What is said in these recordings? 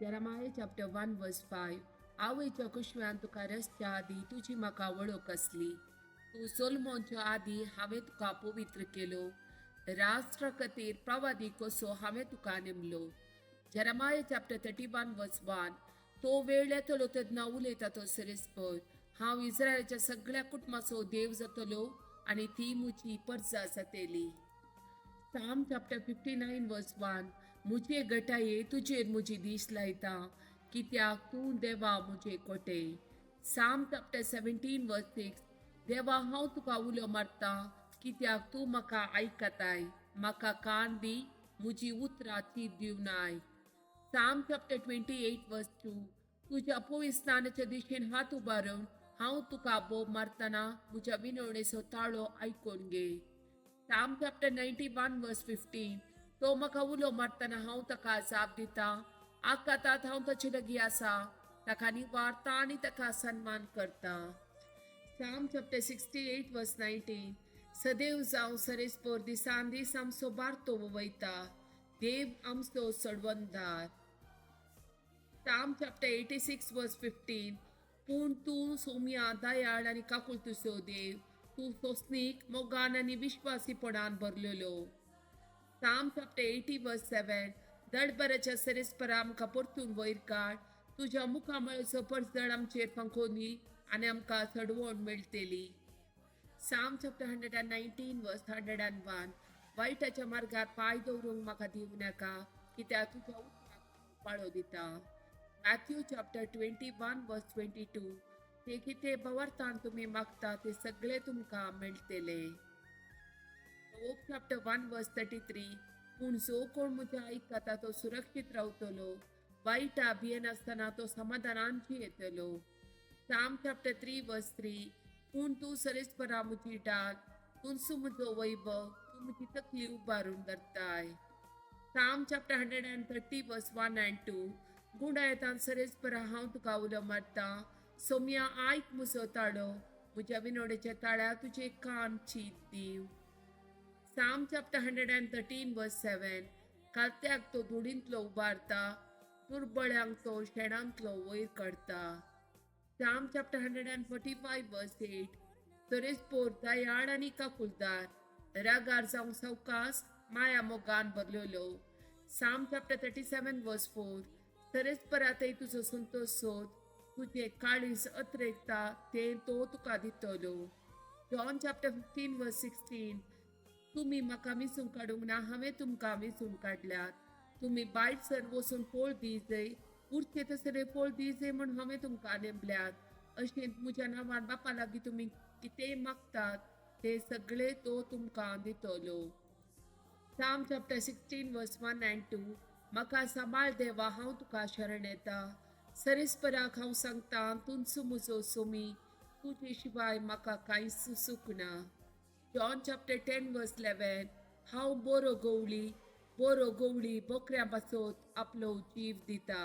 Jeremiah chapter 1 verse 5. आवयच्या कुशव्यान तुका रसच्या आदी तुजी म्हाका वळख असली. तू सोलमोनच्या आदी हांवें तुका पवित्र केलो. राष्ट्रा खातीर प्रवादी कसो हांवें तुका नेमलो. Jeremiah chapter 31 verse 1. तो वेळ येतलो तेन्ना उलयता तो सरेस्पर. हांव इस्रायलाच्या सगळ्या कुटुंबाचो देव जातलो आनी ती म्हजी परजा जातली. Psalm chapter 59 verse 1. मुझे गटाये तुजेर मुजी दीस लायता, कित्याक तूं देवा मुजे कोटे. Psalm chapter 17 verse 6. देवा हांव तुका उलो मारता, कित्याक तूं म्हाका आयकताय. म्हाका कान दी, मुजी उतरां चीत दिवनाय. Psalm chapter 28 verse 2. तुज्या पवित्राच्या दिशेन हात उबारून हांव तुका बोब मारतना म्हज्या विनवणेचो ताळो आयकून घे. Psalm chapter 91 verse 15. तो म्हाका उलो मारतना हांव ताका जाप दिता. आकातात हांव ताचे लागीं आसा, ताका निवारता आनी ताका सन्मान करता. Psalm chapter 68 verse 19. सदैव जावं सरेस्पर दिसान दीस आमचो बारतो वयता, देव आमचो सडवंदार. Psalm chapter 86 verse 15. पूण तूं सौम्या दयाळ आनी काकुळतुसो देव, तूं सोसणीक मोगान आनी विश्वासीपणान भरलेलो. Psalm chapter 80 verse 7. दडबराच्या सरेस्परा आमकां परतून वयर काड, तुज्या मुखामळाचो पडझड आमचेर फांकोनी आनी आमकां चडवण मेळटली. Psalm chapter 119 verse 101. वायटाच्या मार्गार पाय दवरूंक म्हाका दिवं नाका, कित्याक तुज्या उतरांक पाळो दिता. Matthew chapter 21 verse 22. ते कितें बवार्थान तुमी मागता ते सगळे तुमकां मेळटले. Job chapter 1 verse 33. पूण जो कोण म्हज्या आयकता तो सुरक्षीत रावतलो, वायटा भियेनासतना तो समाधानान जियेतलो. Psalm chapter 3 verse 3. पूण तूं सरेस्परा म्हजी डाल, तुनसू म्हजो वैभव, तूं म्हजी तकली उबारून धरताय. Psalm chapter 130 verse 1 and 2. गुणायतान सरेस्परा हांव तुका उलो मारता, सौम्या आयक म्हजो ताळो, म्हज्या विनोडेच्या ताळ्या तुजे कान चीत दीव. Psalm chapter 113 verse 7. कात्याक तो धुडींतलो उबारता, दुर्बळ्यांक तो शेणांतलो वयर काडता. Psalm chapter 145 verse 8. सरेस्पोर दयाळ आनी काकुलदार, रागार जावं सावकास, माया मोगान भरलेलो. Psalm chapter 37 verse 4. सरेस्परातय तुजो संतोष सोद, तुजे काळीज अत्रेकता ते तो तुका दितलो. John chapter 15 verse 16. तुमी म्हाका विसून काडूंक ना, हांवें तुमकां विसून काडल्यात. तुमी बायट सर वचून पोळ दिजय, उरचे तसरे पोळ दिजय म्हूण हांवें तुमकां नेमल्यात. अशें म्हज्या नांवान बापा लागीं तुमी कितेंय मागतात ते सगळे तो तुमकां दितलो. Psalm chapter 16 verse 1 and 2. म्हाका सांबाळ देवा, हांव तुका शरण येता. सरेस्पराक हांव सांगता, तुनसू म्हजो सोमी, तुजे शिवाय म्हाका कांयच सुसूक ना. John chapter 10 verse 11. हांव बोरो गवळी बोकऱ्या पासत आपलो जीव दिता.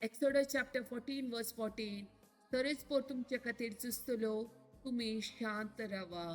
Exodus chapter 14 verse 14. सरेस्पर तुमचे खातीर झुजतलो, तुमी शांत रावा.